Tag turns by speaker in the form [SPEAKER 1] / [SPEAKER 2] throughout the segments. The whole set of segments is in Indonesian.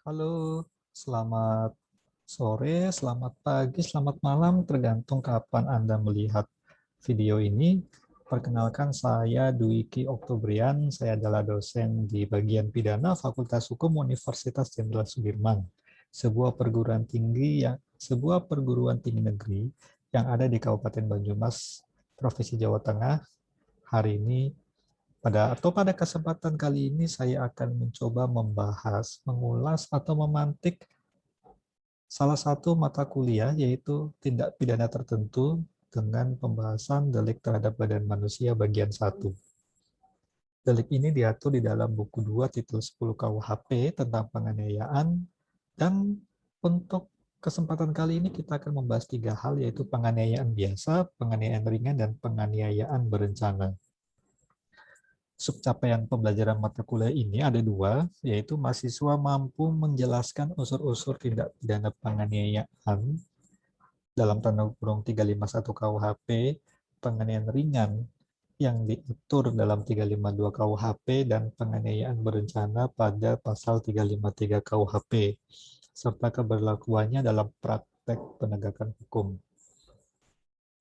[SPEAKER 1] Halo, selamat sore, selamat pagi, selamat malam, tergantung kapan Anda melihat video ini. Perkenalkan, saya Dwiki Oktobrian, saya adalah dosen di bagian pidana Fakultas Hukum Universitas Jenderal Sudirman, sebuah perguruan tinggi negeri yang ada di Kabupaten Banyumas, Provinsi Jawa Tengah. Hari ini pada kesempatan kali ini saya akan mencoba membahas, mengulas atau memantik salah satu mata kuliah yaitu tindak pidana tertentu dengan pembahasan delik terhadap badan manusia bagian 1. Delik ini diatur di dalam buku 2 titel 10 KUHP tentang penganiayaan, dan untuk kesempatan kali ini kita akan membahas 3 hal, yaitu penganiayaan biasa, penganiayaan ringan, dan penganiayaan berencana. Subcapaian pembelajaran mata kuliah ini ada 2, yaitu mahasiswa mampu menjelaskan unsur-unsur tindak pidana penganiayaan dalam tanda kurung 351 KUHP, penganiayaan ringan yang diatur dalam 352 KUHP, dan penganiayaan berencana pada pasal 353 KUHP, serta keberlakuannya dalam praktek penegakan hukum.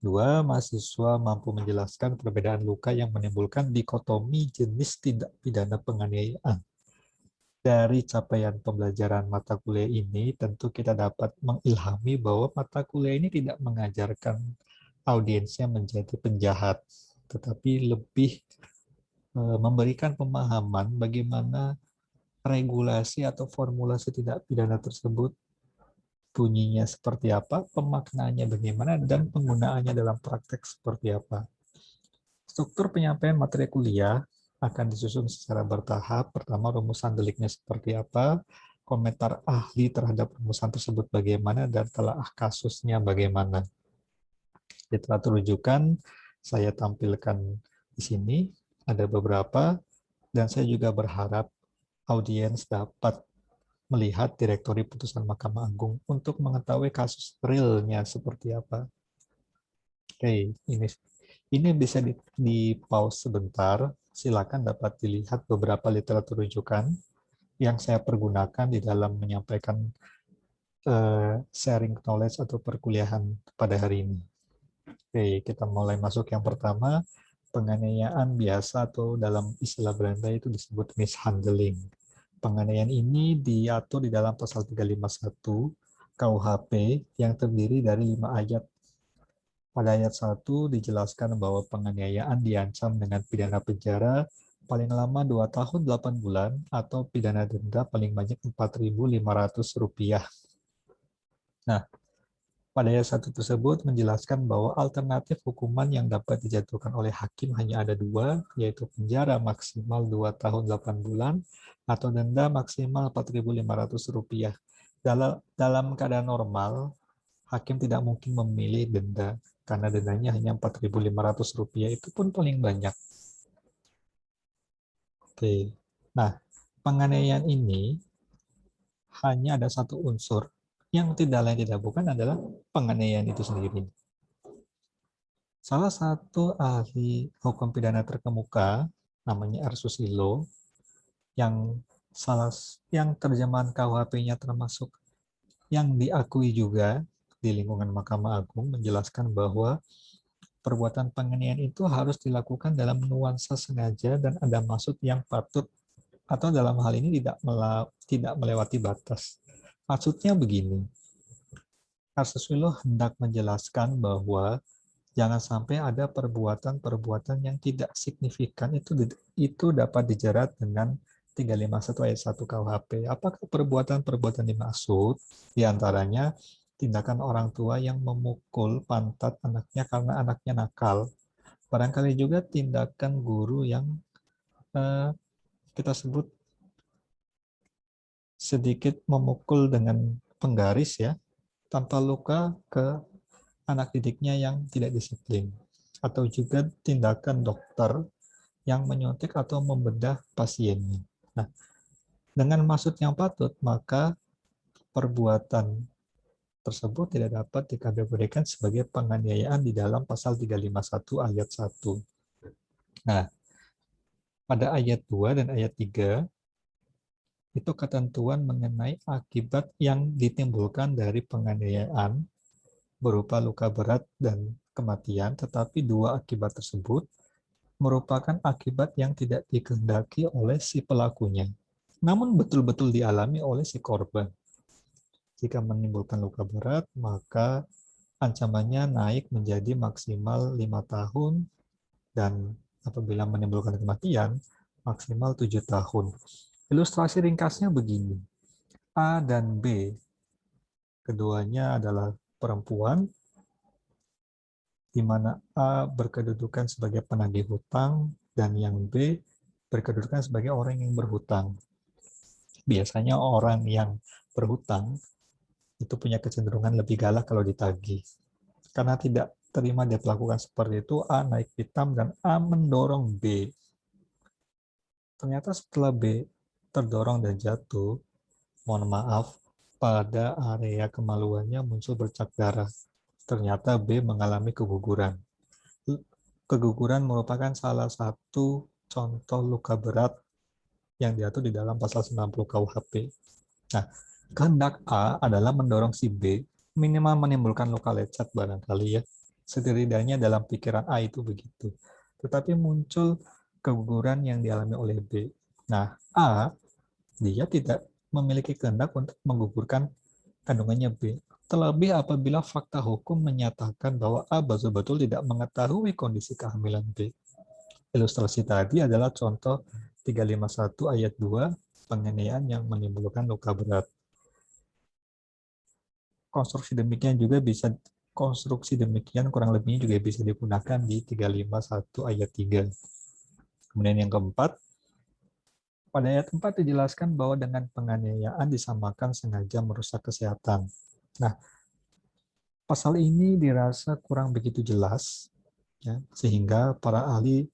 [SPEAKER 1] 2. Mahasiswa mampu menjelaskan perbedaan luka yang menimbulkan dikotomi jenis tindak pidana penganiayaan. Dari capaian pembelajaran mata kuliah ini, tentu kita dapat mengilhami bahwa mata kuliah ini tidak mengajarkan audiensnya menjadi penjahat, tetapi lebih memberikan pemahaman bagaimana regulasi atau formulasi tindak pidana tersebut bunyinya seperti apa, pemaknaannya bagaimana, dan penggunaannya dalam praktek seperti apa. Struktur penyampaian materi kuliah akan disusun secara bertahap. Pertama, rumusan deliknya seperti apa, komentar ahli terhadap rumusan tersebut bagaimana, dan telah kasusnya bagaimana. Literatur rujukan saya tampilkan di sini, ada beberapa, dan saya juga berharap audiens dapat melihat direktori putusan Mahkamah Agung untuk mengetahui kasus realnya seperti apa. Oke, ini bisa di pause sebentar. Silakan dapat dilihat beberapa literatur rujukan yang saya pergunakan di dalam menyampaikan sharing knowledge atau perkuliahan pada hari ini. Oke, kita mulai masuk yang pertama, penganiayaan biasa atau dalam istilah Belanda itu disebut mishandling. Penganiayaan ini diatur di dalam pasal 351 KUHP yang terdiri dari 5 ayat. Pada ayat 1 dijelaskan bahwa penganiayaan diancam dengan pidana penjara paling lama 2 tahun 8 bulan atau pidana denda paling banyak Rp4.500. Nah, pada ayat 1 tersebut menjelaskan bahwa alternatif hukuman yang dapat dijatuhkan oleh hakim hanya ada 2, yaitu penjara maksimal 2 tahun 8 bulan atau denda maksimal Rp4.500. Dalam keadaan normal, hakim tidak mungkin memilih denda, karena dendanya hanya Rp4.500, itu pun paling banyak. Oke, nah penganiayaan ini hanya ada satu unsur yang tidak lain tidak bukan adalah penganiayaan itu sendiri. Salah satu ahli hukum pidana terkemuka namanya R. Susilo yang terjemahan KUHP-nya termasuk yang diakui juga di lingkungan Mahkamah Agung menjelaskan bahwa perbuatan penganiayaan itu harus dilakukan dalam nuansa sengaja dan ada maksud yang patut, atau dalam hal ini tidak melewati batas. Maksudnya begini, Arsusilo hendak menjelaskan bahwa jangan sampai ada perbuatan-perbuatan yang tidak signifikan itu dapat dijerat dengan 351 ayat 1 KUHP. Apakah perbuatan-perbuatan dimaksud? Di antaranya tindakan orang tua yang memukul pantat anaknya karena anaknya nakal. Barangkali juga tindakan guru yang kita sebut sedikit memukul dengan penggaris ya, tanpa luka ke anak didiknya yang tidak disiplin. Atau juga tindakan dokter yang menyuntik atau membedah pasiennya. Nah, dengan maksud yang patut, maka perbuatan tersebut tidak dapat dikategorikan sebagai penganiayaan di dalam pasal 351 ayat 1. Nah, pada ayat 2 dan ayat 3 itu ketentuan mengenai akibat yang ditimbulkan dari penganiayaan berupa luka berat dan kematian, tetapi dua akibat tersebut merupakan akibat yang tidak dikehendaki oleh si pelakunya, namun betul-betul dialami oleh si korban. Jika menimbulkan luka berat, maka ancamannya naik menjadi maksimal 5 tahun, dan apabila menimbulkan kematian, maksimal 7 tahun. Ilustrasi ringkasnya begini. A dan B, keduanya adalah perempuan, di mana A berkedudukan sebagai penagih hutang, dan yang B berkedudukan sebagai orang yang berhutang. Biasanya orang yang berhutang itu punya kecenderungan lebih galak kalau ditagih. Karena tidak terima diperlakukan seperti itu, A naik pitam dan A mendorong B. Ternyata setelah B terdorong dan jatuh, mohon maaf, pada area kemaluannya muncul bercak darah. Ternyata B mengalami keguguran. Keguguran merupakan salah satu contoh luka berat yang diatur di dalam pasal 90 KUHP. Nah, kehendak A adalah mendorong si B minimal menimbulkan luka lecet barangkali ya. Setidaknya dalam pikiran A itu begitu. Tetapi muncul keguguran yang dialami oleh B. Nah, A, dia tidak memiliki kehendak untuk menggugurkan kandungannya B. Terlebih apabila fakta hukum menyatakan bahwa A betul-betul tidak mengetahui kondisi kehamilan B. Ilustrasi tadi adalah contoh 351 ayat 2, penganiayaan yang menimbulkan luka berat. Konstruksi demikian kurang lebihnya juga bisa digunakan di 351 ayat 3. Kemudian yang keempat, pada ayat 4 dijelaskan bahwa dengan penganiayaan disamakan sengaja merusak kesehatan. Nah, pasal ini dirasa kurang begitu jelas, ya, sehingga para ahli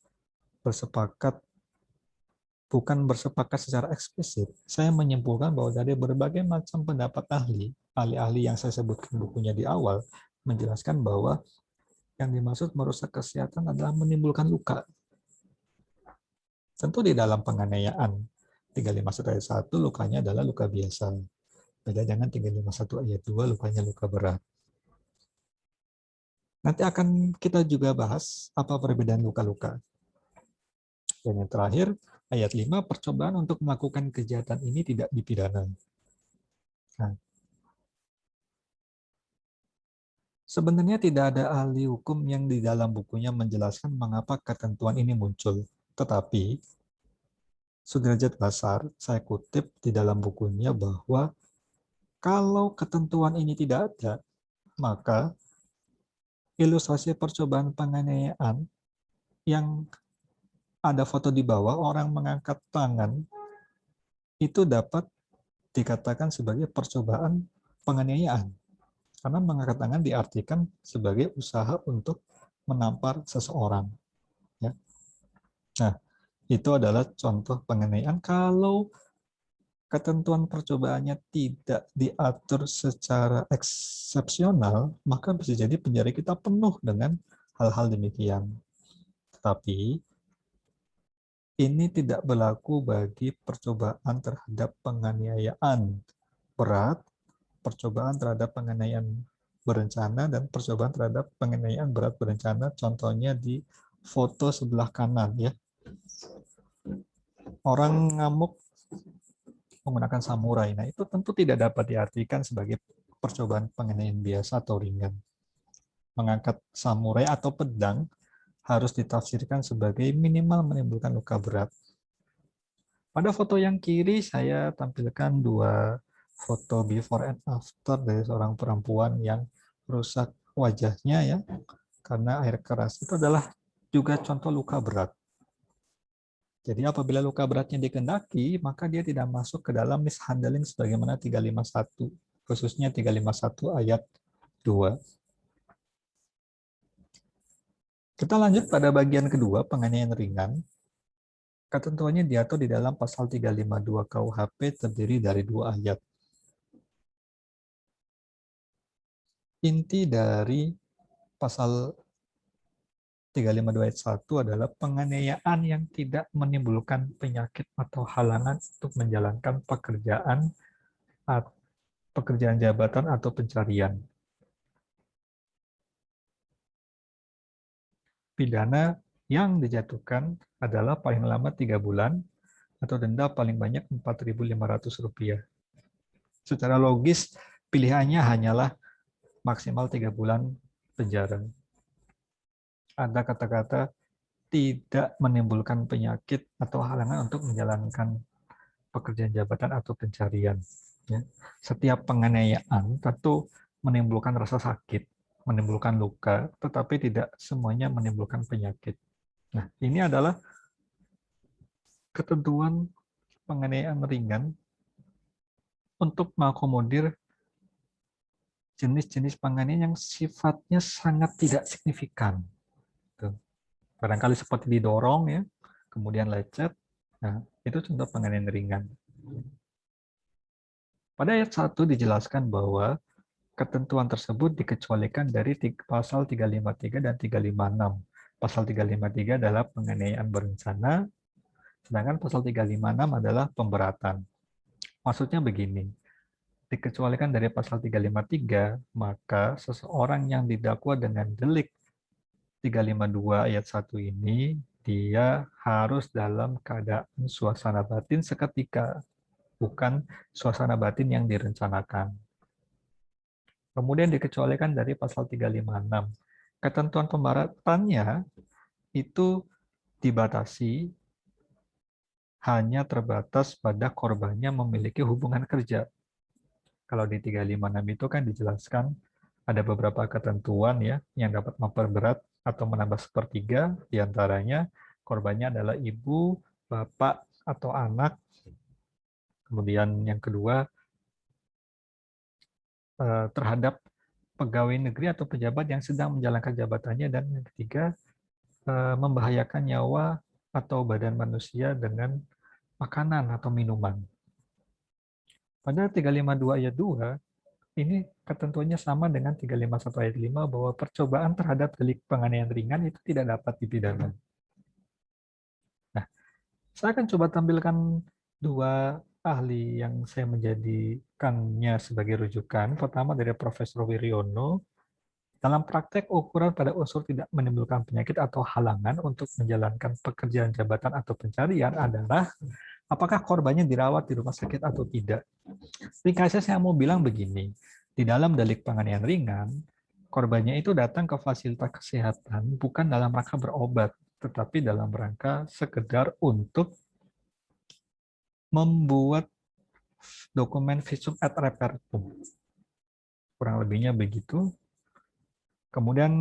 [SPEAKER 1] bukan bersepakat secara eksplisit. Saya menyimpulkan bahwa dari berbagai macam pendapat ahli-ahli yang saya sebutkan bukunya di awal, menjelaskan bahwa yang dimaksud merusak kesehatan adalah menimbulkan luka. Tentu di dalam penganiayaan 351 ayat 1 lukanya adalah luka biasa. Beda dengan 351 ayat 2 lukanya luka berat. Nanti akan kita juga bahas apa perbedaan luka-luka. Dan yang terakhir, ayat 5, percobaan untuk melakukan kejahatan ini tidak dipidana. Nah, sebenarnya tidak ada ahli hukum yang di dalam bukunya menjelaskan mengapa ketentuan ini muncul. Tetapi, Sudrajat Basar, saya kutip di dalam bukunya bahwa kalau ketentuan ini tidak ada, maka ilustrasi percobaan penganiayaan yang ada foto di bawah, orang mengangkat tangan, itu dapat dikatakan sebagai percobaan penganiayaan. Karena mengangkat tangan diartikan sebagai usaha untuk menampar seseorang. Ya. Nah, itu adalah contoh penganiayaan kalau ketentuan percobaannya tidak diatur secara eksepsional, maka bisa jadi penjara kita penuh dengan hal-hal demikian. Tetapi ini tidak berlaku bagi percobaan terhadap penganiayaan berat, percobaan terhadap penganiayaan berencana, dan percobaan terhadap penganiayaan berat berencana. Contohnya di foto sebelah kanan ya. Orang ngamuk menggunakan samurai. Nah, itu tentu tidak dapat diartikan sebagai percobaan penganiayaan biasa atau ringan. Mengangkat samurai atau pedang harus ditafsirkan sebagai minimal menimbulkan luka berat. Pada foto yang kiri saya tampilkan dua foto before and after dari seorang perempuan yang rusak wajahnya ya karena air keras. Itu adalah juga contoh luka berat. Jadi apabila luka beratnya dikehendaki, maka dia tidak masuk ke dalam mishandling sebagaimana 351, khususnya 351 ayat 2. Kita lanjut pada bagian kedua, penganiayaan ringan. Ketentuannya diatur di dalam pasal 352 KUHP terdiri dari 2 ayat. Inti dari pasal 352 ayat 1 adalah penganiayaan yang tidak menimbulkan penyakit atau halangan untuk menjalankan pekerjaan jabatan atau pencarian. Pidana yang dijatuhkan adalah paling lama 3 bulan atau denda paling banyak Rp4.500. Secara logis, pilihannya hanyalah maksimal 3 bulan penjara. Ada kata-kata tidak menimbulkan penyakit atau halangan untuk menjalankan pekerjaan jabatan atau pencarian. Ya. Setiap penganiayaan tentu menimbulkan rasa sakit, menimbulkan luka, tetapi tidak semuanya menimbulkan penyakit. Nah, ini adalah ketentuan penganiayaan ringan untuk mengakomodir jenis-jenis penganiayaan yang sifatnya sangat tidak signifikan. Tuh. Barangkali seperti didorong, ya, kemudian lecet. Nah, itu contoh penganiayaan ringan. Pada ayat 1 dijelaskan bahwa ketentuan tersebut dikecualikan dari pasal 353 dan 356. Pasal 353 adalah penganiayaan berencana, sedangkan pasal 356 adalah pemberatan. Maksudnya begini, dikecualikan dari pasal 353, maka seseorang yang didakwa dengan delik 352 ayat 1 ini, dia harus dalam keadaan suasana batin seketika, bukan suasana batin yang direncanakan. Kemudian dikecualikan dari pasal 356. Ketentuan pemberatannya itu dibatasi hanya terbatas pada korbannya memiliki hubungan kerja. Kalau di 356 itu kan dijelaskan ada beberapa ketentuan, ya, yang dapat memperberat atau menambah sepertiga, diantaranya korbannya adalah ibu, bapak, atau anak. Kemudian yang kedua, terhadap pegawai negeri atau pejabat yang sedang menjalankan jabatannya, dan yang ketiga, membahayakan nyawa atau badan manusia dengan makanan atau minuman. Pada 352 ayat 2, ini ketentuannya sama dengan 351 ayat 5 bahwa percobaan terhadap delik penganiayaan ringan itu tidak dapat dipidana. Nah, saya akan coba tampilkan dua ahli yang saya menjadikannya sebagai rujukan. Pertama dari Profesor Wiryono. Dalam praktek, ukuran pada unsur tidak menimbulkan penyakit atau halangan untuk menjalankan pekerjaan jabatan atau pencarian adalah apakah korbannya dirawat di rumah sakit atau tidak. Ringkasnya saya mau bilang begini, di dalam delik penganiayaan ringan, korbannya itu datang ke fasilitas kesehatan bukan dalam rangka berobat, tetapi dalam rangka sekedar untuk membuat dokumen visum et repertum. Kurang lebihnya begitu. Kemudian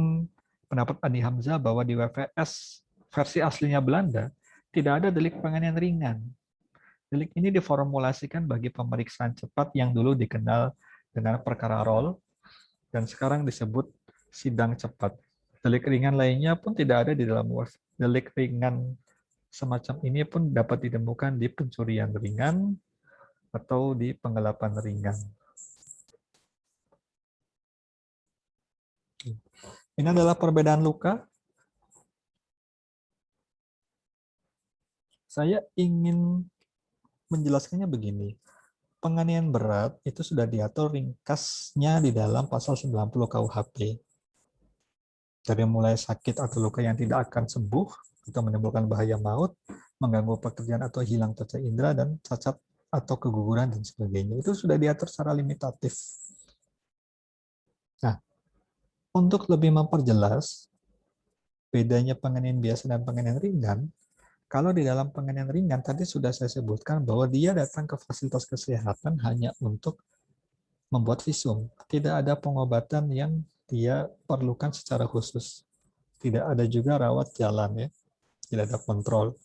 [SPEAKER 1] pendapat Adi Hamzah bahwa di WVS versi aslinya Belanda tidak ada delik penganiayaan ringan. Delik ini diformulasikan bagi pemeriksaan cepat yang dulu dikenal dengan perkara rol dan sekarang disebut sidang cepat. Delik ringan lainnya pun tidak ada di dalam WVS. Delik ringan semacam ini pun dapat ditemukan di pencurian ringan atau di penggelapan ringan. Ini adalah perbedaan luka. Saya ingin menjelaskannya begini. Penganiayaan berat itu sudah diatur ringkasnya di dalam pasal 90 KUHP. Dari mulai sakit atau luka yang tidak akan sembuh atau menimbulkan bahaya maut, mengganggu pekerjaan atau hilang cacat indera, dan cacat atau keguguran dan sebagainya. Itu sudah diatur secara limitatif. Nah, untuk lebih memperjelas bedanya penganiayaan biasa dan penganiayaan ringan, kalau di dalam penganiayaan ringan tadi sudah saya sebutkan bahwa dia datang ke fasilitas kesehatan hanya untuk membuat visum. Tidak ada pengobatan yang dia perlukan secara khusus. Tidak ada juga rawat jalan, ya. Tidak ada kontrol.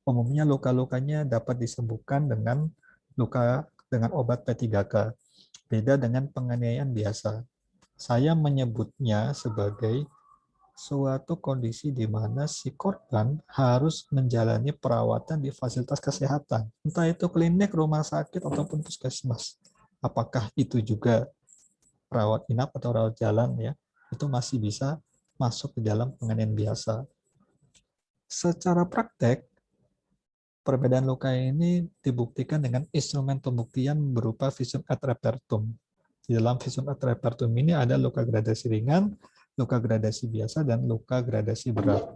[SPEAKER 1] Umumnya luka-lukanya dapat disembuhkan dengan obat P3K. Beda dengan penganiayaan biasa. Saya menyebutnya sebagai suatu kondisi di mana si korban harus menjalani perawatan di fasilitas kesehatan, entah itu klinik, rumah sakit, ataupun puskesmas. Apakah itu juga rawat inap atau rawat jalan, ya, itu masih bisa masuk di dalam penganiayaan biasa. Secara praktek, perbedaan luka ini dibuktikan dengan instrumen pembuktian berupa visum et repertum. Di dalam visum et repertum ini ada luka gradasi ringan, luka gradasi biasa, dan luka gradasi berat.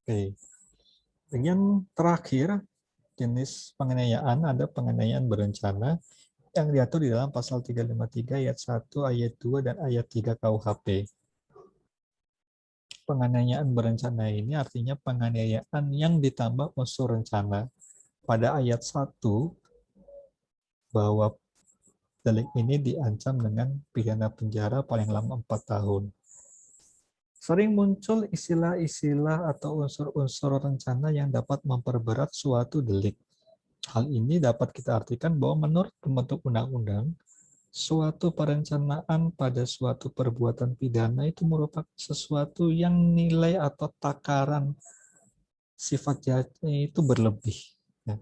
[SPEAKER 1] Oke. Bagian terakhir, jenis penganiayaan ada penganiayaan berencana yang diatur di dalam pasal 353 ayat 1, ayat 2, dan ayat 3 KUHP. Penganiayaan berencana ini artinya penganiayaan yang ditambah unsur rencana. Pada ayat 1, bahwa delik ini diancam dengan pidana penjara paling lama 4 tahun. Sering muncul istilah-istilah atau unsur-unsur rencana yang dapat memperberat suatu delik. Hal ini dapat kita artikan bahwa menurut pembentuk undang-undang, suatu perencanaan pada suatu perbuatan pidana itu merupakan sesuatu yang nilai atau takaran sifat jahatnya itu berlebih. Ya.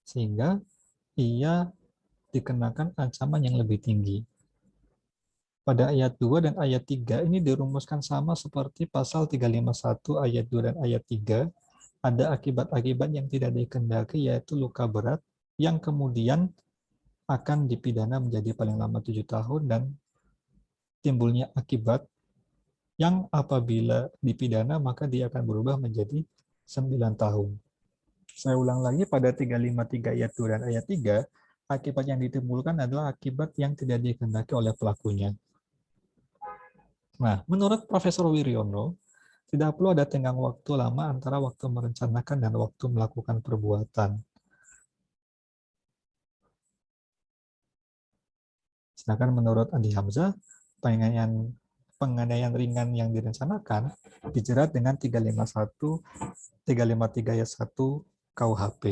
[SPEAKER 1] Sehingga ia dikenakan ancaman yang lebih tinggi. Pada ayat 2 dan ayat 3 ini dirumuskan sama seperti pasal 351 ayat 2 dan ayat 3. Ada akibat-akibat yang tidak dikehendaki, yaitu luka berat yang kemudian akan dipidana menjadi paling lama 7 tahun, dan timbulnya akibat yang apabila dipidana maka dia akan berubah menjadi 9 tahun. Saya ulang lagi, pada 353 ayat 2 dan ayat 3, akibat yang ditimbulkan adalah akibat yang tidak dikehendaki oleh pelakunya. Nah, menurut Profesor Wiryono, tidak perlu ada tenggang waktu lama antara waktu merencanakan dan waktu melakukan perbuatan. Sedangkan menurut Andi Hamzah, penganiayaan ringan yang direncanakan dijerat dengan 351, 353 ayat 1 KUHP.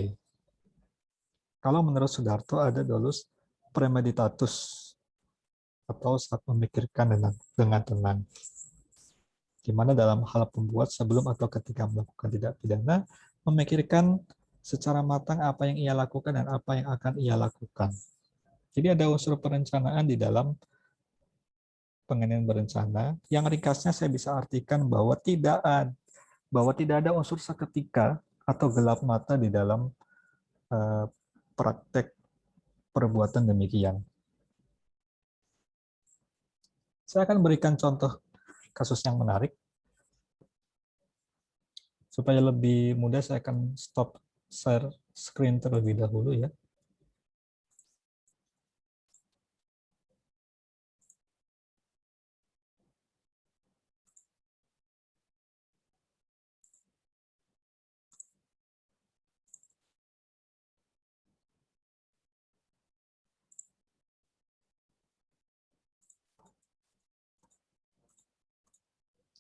[SPEAKER 1] Kalau menurut Sudarto ada dolus premeditatus atau saat memikirkan dengan tenang, di mana dalam hal pembuat sebelum atau ketika melakukan tindak pidana memikirkan secara matang apa yang ia lakukan dan apa yang akan ia lakukan. Jadi ada unsur perencanaan di dalam penganiayaan berencana. Yang ringkasnya saya bisa artikan bahwa tidak ada unsur seketika atau gelap mata di dalam praktek perbuatan demikian. Saya akan berikan contoh kasus yang menarik. Supaya lebih mudah, saya akan stop share screen terlebih dahulu ya.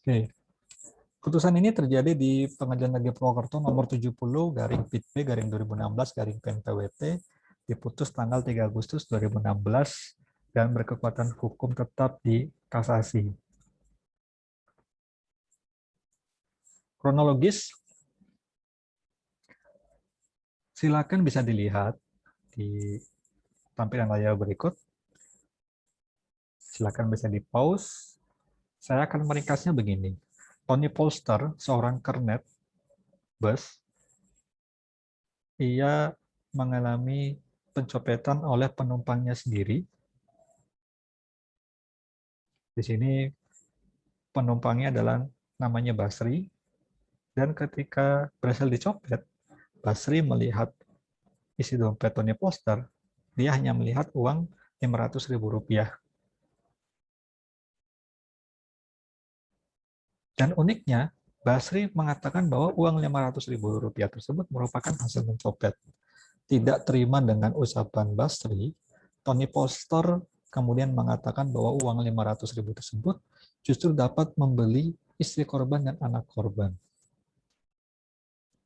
[SPEAKER 1] Oke. Putusan ini terjadi di Pengadilan Negeri Purwokerto nomor 70 garing PIT-B garing 2016 garing PN-PWT, diputus tanggal 3 Agustus 2016 dan berkekuatan hukum tetap di kasasi. Kronologis, silakan bisa dilihat di tampilan layar berikut. Silakan bisa di pause. Saya akan meringkasnya begini. Tony Polster, seorang kernet bus, ia mengalami pencopetan oleh penumpangnya sendiri. Di sini penumpangnya adalah namanya Basri, dan ketika berhasil dicopet, Basri melihat isi dompet Tony Polster, dia hanya melihat uang Rp500.000. Dan uniknya, Basri mengatakan bahwa uang Rp500.000 tersebut merupakan hasil mencopet. Tidak terima dengan ucapan Basri, Tony Polster kemudian mengatakan bahwa uang Rp500.000 tersebut justru dapat membeli istri korban dan anak korban.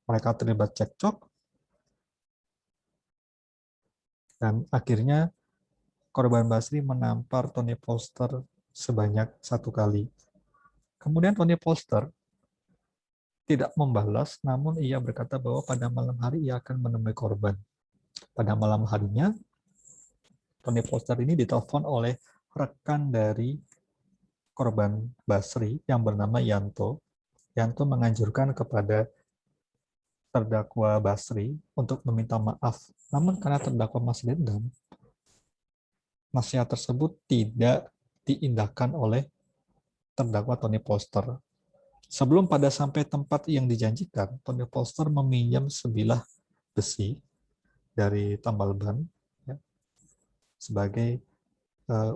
[SPEAKER 1] Mereka terlibat cekcok, dan akhirnya korban Basri menampar Tony Polster sebanyak 1 kali. Kemudian Tony Polster tidak membalas, namun ia berkata bahwa pada malam hari ia akan menemui korban. Pada malam harinya, Tony Foster ini ditelepon oleh rekan dari korban Basri yang bernama Yanto. Yanto menganjurkan kepada terdakwa Basri untuk meminta maaf. Namun karena terdakwa masih dendam, nasihat tersebut tidak diindahkan oleh terdakwa Tony Foster. Sebelum pada sampai tempat yang dijanjikan, Tony Foster meminjam sebilah besi dari tambal ban ya, sebagai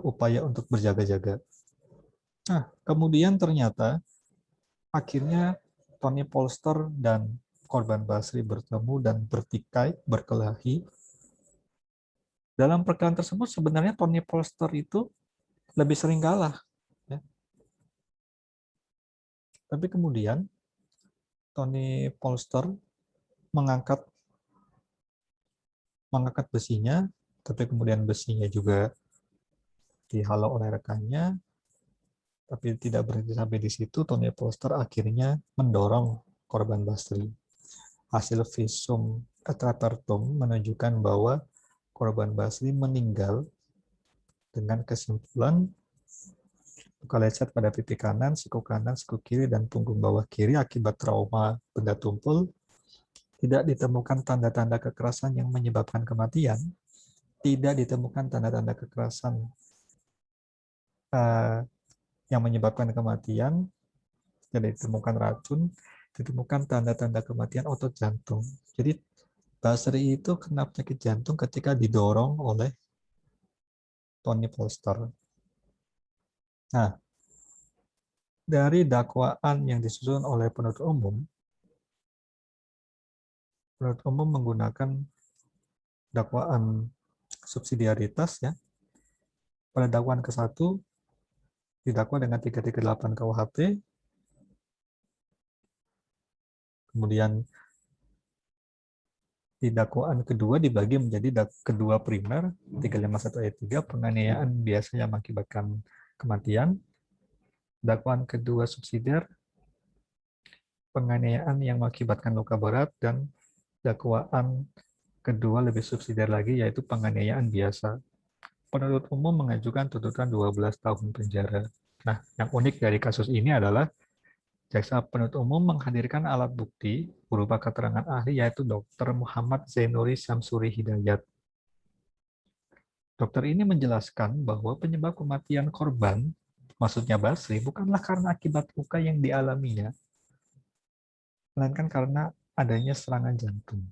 [SPEAKER 1] upaya untuk berjaga-jaga. Nah, kemudian ternyata akhirnya Tony Foster dan korban Basri bertemu dan bertikai, berkelahi. Dalam perkelahian tersebut sebenarnya Tony Foster itu lebih sering kalah. Ya. Tapi kemudian Tony Foster mengangkat besinya, tapi kemudian besinya juga dihalau oleh rekannya, tapi tidak berhenti sampai di situ. Tony Foster akhirnya mendorong korban Basri. Hasil visum et repertum menunjukkan bahwa korban Basri meninggal dengan kesimpulan luka lecet pada pipi kanan, siku kiri, dan punggung bawah kiri akibat trauma benda tumpul. Tidak ditemukan tanda-tanda kekerasan yang menyebabkan kematian. Tidak ditemukan tanda-tanda kekerasan yang menyebabkan kematian. Tidak ditemukan racun. Ditemukan tanda-tanda kematian otot jantung. Jadi Basri itu kena penyakit jantung ketika didorong oleh Tony Foster. Nah, dari dakwaan yang disusun oleh penuntut umum menggunakan dakwaan subsidiaritas ya. Pada dakwaan ke-1 didakwa dengan 338 KUHP, kemudian di dakwaan kedua dibagi menjadi kedua primer 351 ayat 3 penganiayaan biasa yang mengakibatkan kematian, dakwaan kedua subsidiar penganiayaan yang mengakibatkan luka berat, dan dakwaan kedua lebih subsidiar lagi yaitu penganiayaan biasa. Penuntut umum mengajukan tuntutan 12 tahun penjara. Nah, yang unik dari kasus ini adalah jaksa penuntut umum menghadirkan alat bukti berupa keterangan ahli yaitu Dr. Muhammad Zainuri Syamsuri Hidayat. Dokter ini menjelaskan bahwa penyebab kematian korban, maksudnya Basri, bukanlah karena akibat luka yang dialaminya, melainkan karena adanya serangan jantung.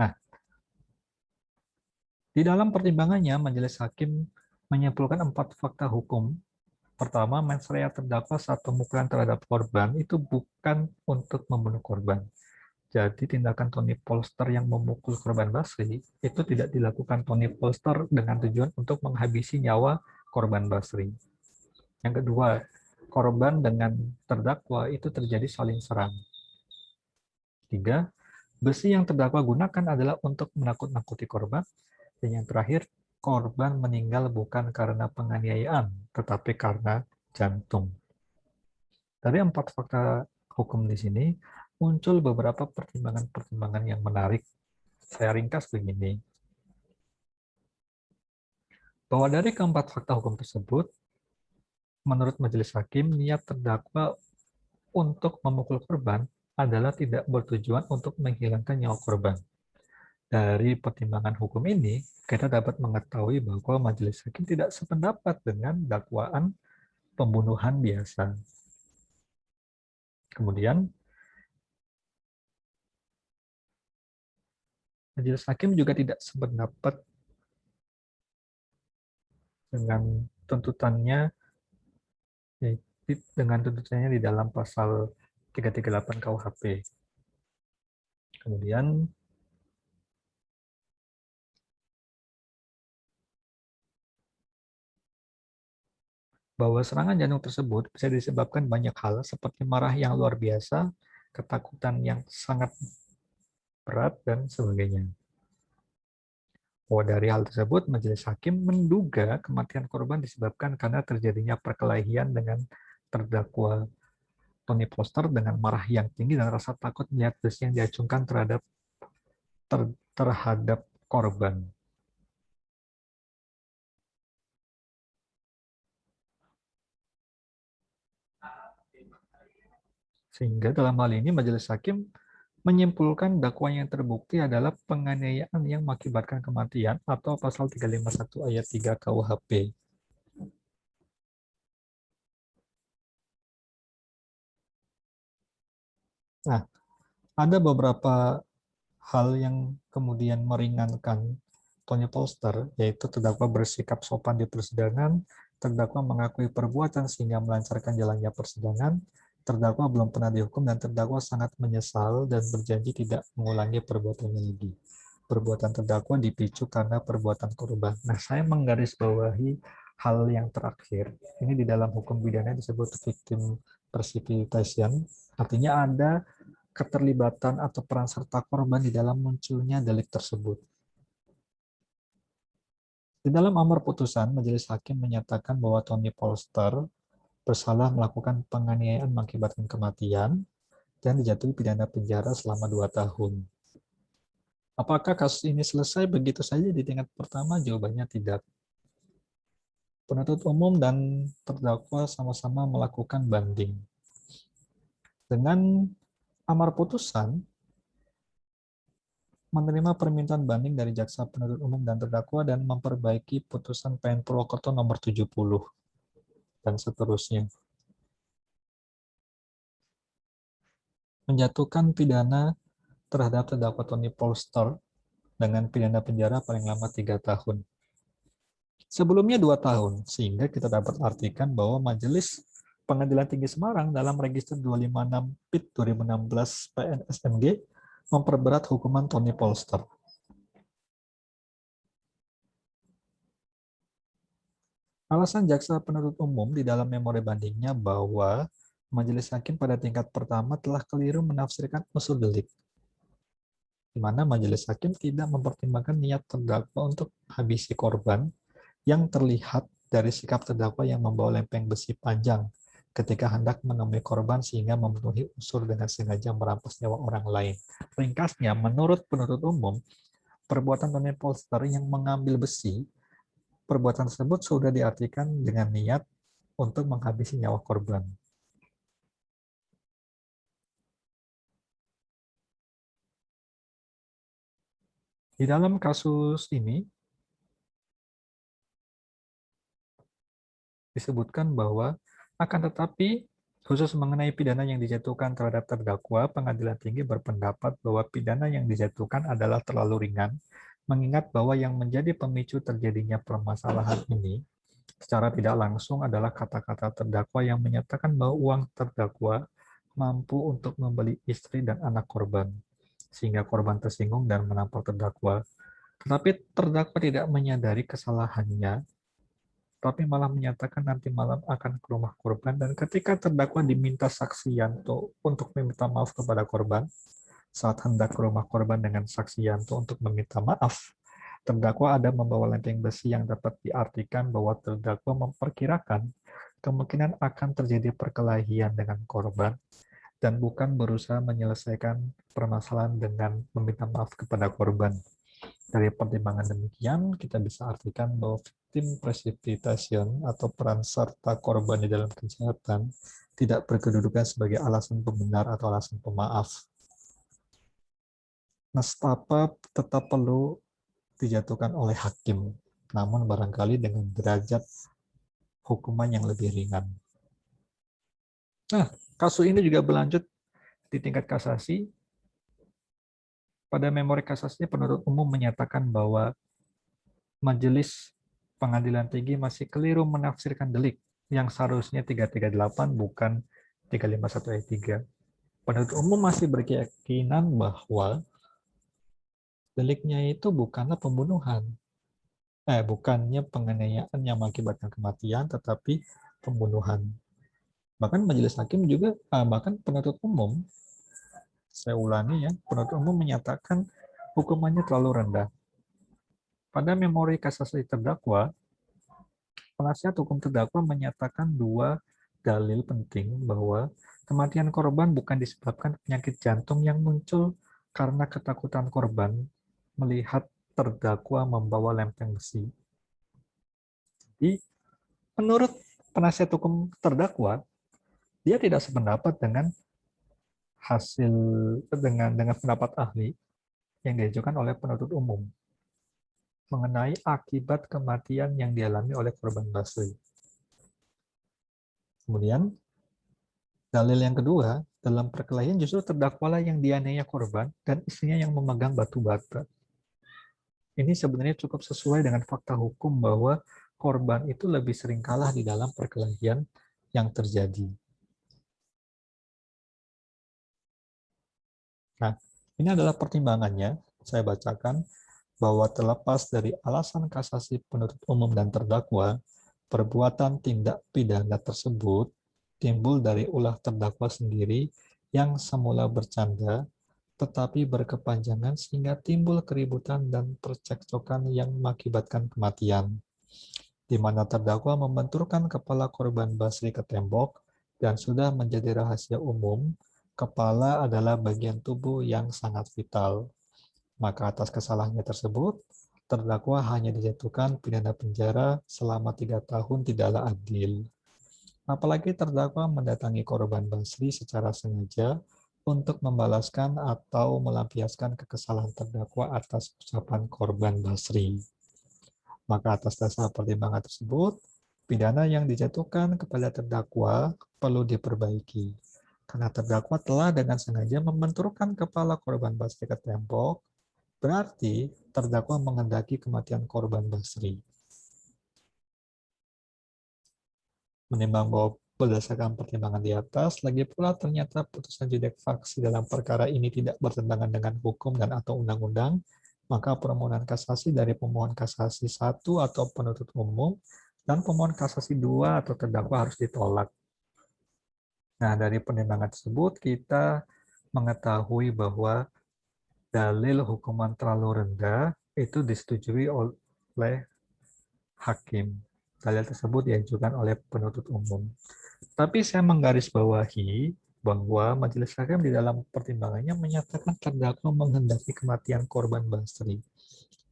[SPEAKER 1] Nah, di dalam pertimbangannya, majelis hakim menyimpulkan 4 fakta hukum. Pertama, mens rea terdakwa saat pemukulan terhadap korban itu bukan untuk membunuh korban. Jadi tindakan Tony Foster yang memukul korban Basri itu tidak dilakukan Tony Foster dengan tujuan untuk menghabisi nyawa korban Basri. Yang kedua, korban dengan terdakwa itu terjadi saling serang. 3, besi yang terdakwa gunakan adalah untuk menakut-nakuti korban. Dan yang terakhir, korban meninggal bukan karena penganiayaan, tetapi karena jantung. Dari 4 fakta hukum di sini, muncul beberapa pertimbangan-pertimbangan yang menarik. Saya ringkas begini. Bahwa dari keempat fakta hukum tersebut, menurut majelis hakim, niat terdakwa untuk memukul korban adalah tidak bertujuan untuk menghilangkan nyawa korban. Dari pertimbangan hukum ini, kita dapat mengetahui bahwa majelis hakim tidak sependapat dengan dakwaan pembunuhan biasa. Kemudian, majelis hakim juga tidak sependapat dengan tuntutannya di dalam pasal 338 KUHP. Kemudian bahwa serangan jantung tersebut bisa disebabkan banyak hal seperti marah yang luar biasa, ketakutan yang sangat berat, dan sebagainya. Dari hal tersebut, majelis hakim menduga kematian korban disebabkan karena terjadinya perkelahian dengan terdakwa Tony Foster dengan marah yang tinggi dan rasa takut melihat besi yang diacungkan terhadap korban. Sehingga dalam hal ini majelis hakim menyimpulkan dakwaan yang terbukti adalah penganiayaan yang mengakibatkan kematian atau pasal 351 ayat 3 KUHP. Nah, ada beberapa hal yang kemudian meringankan Tony Polster, yaitu terdakwa bersikap sopan di persidangan, terdakwa mengakui perbuatan sehingga melancarkan jalannya persidangan, terdakwa belum pernah dihukum, dan terdakwa sangat menyesal dan berjanji tidak mengulangi perbuatannya lagi. Perbuatan terdakwa dipicu karena perbuatan korban. Nah, saya menggarisbawahi hal yang terakhir. Ini di dalam hukum pidana disebut victim precipitation, artinya ada keterlibatan atau peran serta korban di dalam munculnya delik tersebut. Di dalam amar putusan, majelis hakim menyatakan bahwa Tony Polster bersalah melakukan penganiayaan mengakibatkan kematian dan dijatuhi pidana penjara selama 2 tahun. Apakah kasus ini selesai begitu saja di tingkat pertama? Jawabannya tidak. Penuntut umum dan terdakwa sama-sama melakukan banding. Dengan amar putusan, menerima permintaan banding dari jaksa penuntut umum dan terdakwa dan memperbaiki putusan PN Purwokerto nomor 70 dan seterusnya. Menjatuhkan pidana terhadap terdakwa Tony Polster dengan pidana penjara paling lama 3 tahun. Sebelumnya 2 tahun, sehingga kita dapat artikan bahwa Majelis Pengadilan Tinggi Semarang dalam Register 256 PIT 2016 PNSMG memperberat hukuman Tony Polster. Alasan jaksa penuntut umum di dalam memori bandingnya bahwa majelis hakim pada tingkat pertama telah keliru menafsirkan unsur delik, di mana majelis hakim tidak mempertimbangkan niat terdakwa untuk habisi korban yang terlihat dari sikap terdakwa yang membawa lempeng besi panjang ketika hendak menemui korban sehingga memenuhi unsur dengan sengaja merampas nyawa orang lain. Ringkasnya, menurut penuntut umum, perbuatan Tony Polster yang mengambil besi, perbuatan tersebut sudah diartikan dengan niat untuk menghabisi nyawa korban. Di dalam kasus ini disebutkan bahwa akan tetapi khusus mengenai pidana yang dijatuhkan terhadap terdakwa, Pengadilan Tinggi berpendapat bahwa pidana yang dijatuhkan adalah terlalu ringan, mengingat bahwa yang menjadi pemicu terjadinya permasalahan ini secara tidak langsung adalah kata-kata terdakwa yang menyatakan bahwa uang terdakwa mampu untuk membeli istri dan anak korban, sehingga korban tersinggung dan menampar terdakwa. Tetapi terdakwa tidak menyadari kesalahannya, tapi malah menyatakan nanti malam akan ke rumah korban, dan ketika terdakwa diminta saksi Yanto untuk meminta maaf kepada korban, saat hendak ke rumah korban dengan saksi Yanto untuk meminta maaf, terdakwa ada membawa lempeng besi yang dapat diartikan bahwa terdakwa memperkirakan kemungkinan akan terjadi perkelahian dengan korban dan bukan berusaha menyelesaikan permasalahan dengan meminta maaf kepada korban. Dari pertimbangan demikian, kita bisa artikan bahwa victim precipitation atau peran serta korban di dalam kejahatan tidak berkedudukan sebagai alasan pembenar atau alasan pemaaf. Nestapa tetap perlu dijatuhkan oleh hakim, namun barangkali dengan derajat hukuman yang lebih ringan. Nah, kasus ini juga berlanjut di tingkat kasasi. Pada memori kasasinya, penuntut umum menyatakan bahwa Majelis Pengadilan Tinggi masih keliru menafsirkan delik yang seharusnya 338 bukan 351 ayat 3. Penuntut umum masih berkeyakinan bahwa deliknya itu bukanlah pembunuhan. Bukannya penganiayaan yang mengakibatkan kematian, tetapi pembunuhan. Bahkan majelis hakim juga, bahkan penuntut umum, saya ulangi ya, penuntut umum menyatakan hukumannya terlalu rendah. Pada memori kasasi terdakwa, penasihat hukum terdakwa menyatakan 2 dalil penting bahwa kematian korban bukan disebabkan penyakit jantung yang muncul karena ketakutan korban melihat terdakwa membawa lempeng besi. Jadi, menurut penasihat hukum terdakwa, dia tidak sependapat dengan hasil dengan pendapat ahli yang diajukan oleh penuntut umum mengenai akibat kematian yang dialami oleh korban Basri. Kemudian, dalil yang kedua, dalam perkelahian justru terdakwalah yang dianiaya korban dan istrinya yang memegang batu bata. Ini sebenarnya cukup sesuai dengan fakta hukum bahwa korban itu lebih sering kalah di dalam perkelahian yang terjadi. Nah, ini adalah pertimbangannya. Saya bacakan bahwa terlepas dari alasan kasasi penuntut umum dan terdakwa, perbuatan tindak pidana tersebut timbul dari ulah terdakwa sendiri yang semula bercanda, tetapi berkepanjangan sehingga timbul keributan dan percekcokan yang mengakibatkan kematian, di mana terdakwa membenturkan kepala korban Basri ke tembok dan sudah menjadi rahasia umum, kepala adalah bagian tubuh yang sangat vital. Maka atas kesalahannya tersebut, terdakwa hanya dijatuhkan pidana penjara selama 3 tahun tidaklah adil. Apalagi terdakwa mendatangi korban Basri secara sengaja untuk membalaskan atau melampiaskan kekesalan terdakwa atas ucapan korban Basri. Maka atas dasar pertimbangan tersebut, pidana yang dijatuhkan kepada terdakwa perlu diperbaiki. Karena terdakwa telah dengan sengaja membenturkan kepala korban Basri ke tembok, berarti terdakwa menghendaki kematian korban Basri. Menimbang bahwa berdasarkan pertimbangan di atas, lagi pula ternyata putusan judek faksi dalam perkara ini tidak bertentangan dengan hukum dan atau undang-undang, maka permohonan kasasi dari pemohon kasasi 1 atau penuntut umum dan pemohon kasasi 2 atau terdakwa harus ditolak. Nah, dari pertimbangan tersebut kita mengetahui bahwa dalil hukuman terlalu rendah itu disetujui oleh hakim. Dalil tersebut diajukan oleh penuntut umum. Tapi saya menggarisbawahi bahwa majelis hakim di dalam pertimbangannya menyatakan terdakwa menghendaki kematian korban Basri.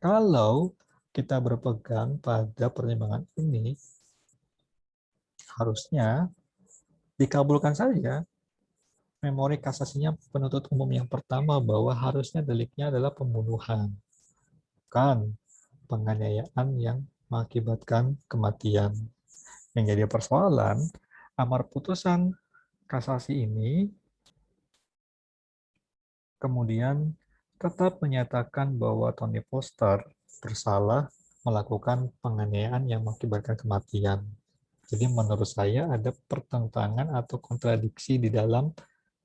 [SPEAKER 1] Kalau kita berpegang pada pertimbangan ini, harusnya dikabulkan saja memori kasasinya penuntut umum yang pertama bahwa harusnya deliknya adalah pembunuhan, bukan penganiayaan yang mengakibatkan kematian. Yang jadi persoalan, amar putusan kasasi ini kemudian tetap menyatakan bahwa Tony Foster bersalah melakukan penganiayaan yang mengakibatkan kematian. Jadi menurut saya ada pertentangan atau kontradiksi di dalam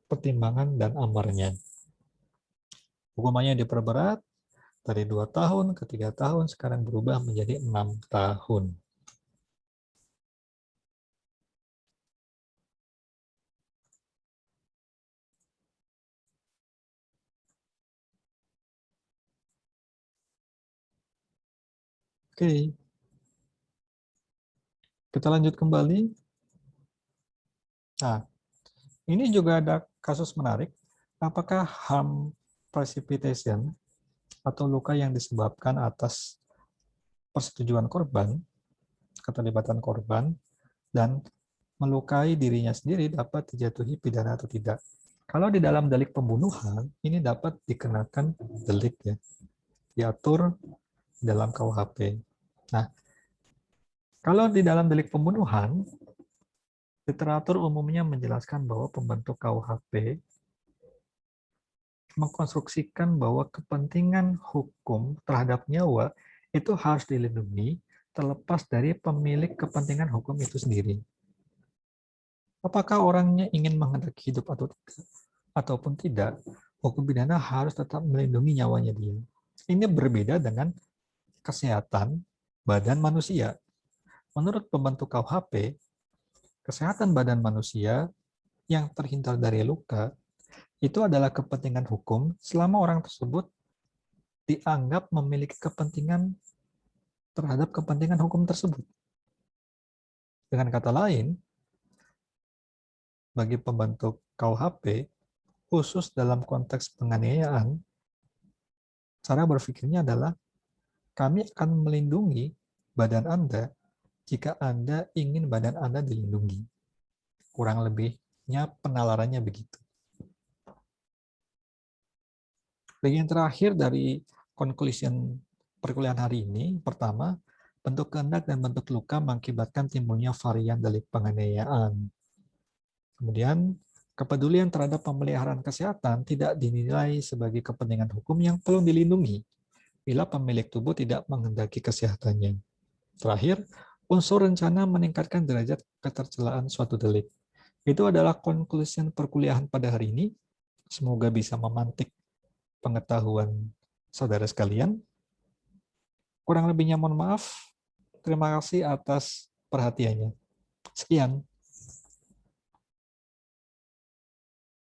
[SPEAKER 1] pertimbangan dan amarnya. Hukumannya diperberat dari 2 tahun ke 3 tahun, sekarang berubah menjadi 6 tahun. Oke, kita lanjut kembali. Nah, ini juga ada kasus menarik. Apakah harm precipitation atau luka yang disebabkan atas persetujuan korban, keterlibatan korban, dan melukai dirinya sendiri dapat dijatuhi pidana atau tidak? Kalau di dalam delik pembunuhan, ini dapat dikenakan delik ya, diatur dalam KUHP. Nah, kalau di dalam delik pembunuhan, literatur umumnya menjelaskan bahwa pembentuk KUHP mengkonstruksikan bahwa kepentingan hukum terhadap nyawa itu harus dilindungi terlepas dari pemilik kepentingan hukum itu sendiri. Apakah orangnya ingin menghendaki hidup atau tidak, ataupun tidak, hukum pidana harus tetap melindungi nyawanya dia. Ini berbeda dengan kesehatan badan manusia. Menurut pembentuk KUHP, kesehatan badan manusia yang terhindar dari luka itu adalah kepentingan hukum selama orang tersebut dianggap memiliki kepentingan terhadap kepentingan hukum tersebut. Dengan kata lain, bagi pembentuk KUHP, khusus dalam konteks penganiayaan, cara berpikirnya adalah kami akan melindungi badan Anda jika Anda ingin badan Anda dilindungi. Kurang lebihnya penalarannya begitu. Bagian terakhir dari conclusion perkuliahan hari ini, pertama, bentuk kehendak dan bentuk luka mengakibatkan timbulnya varian delik penganiayaan. Kemudian, kepedulian terhadap pemeliharaan kesehatan tidak dinilai sebagai kepentingan hukum yang perlu dilindungi bila pemilik tubuh tidak menghendaki kesehatannya. Terakhir, unsur rencana meningkatkan derajat ketercelaan suatu delik. Itu adalah conclusion perkuliahan pada hari ini. Semoga bisa memantik pengetahuan saudara sekalian. Kurang lebihnya mohon maaf. Terima kasih atas perhatiannya. Sekian.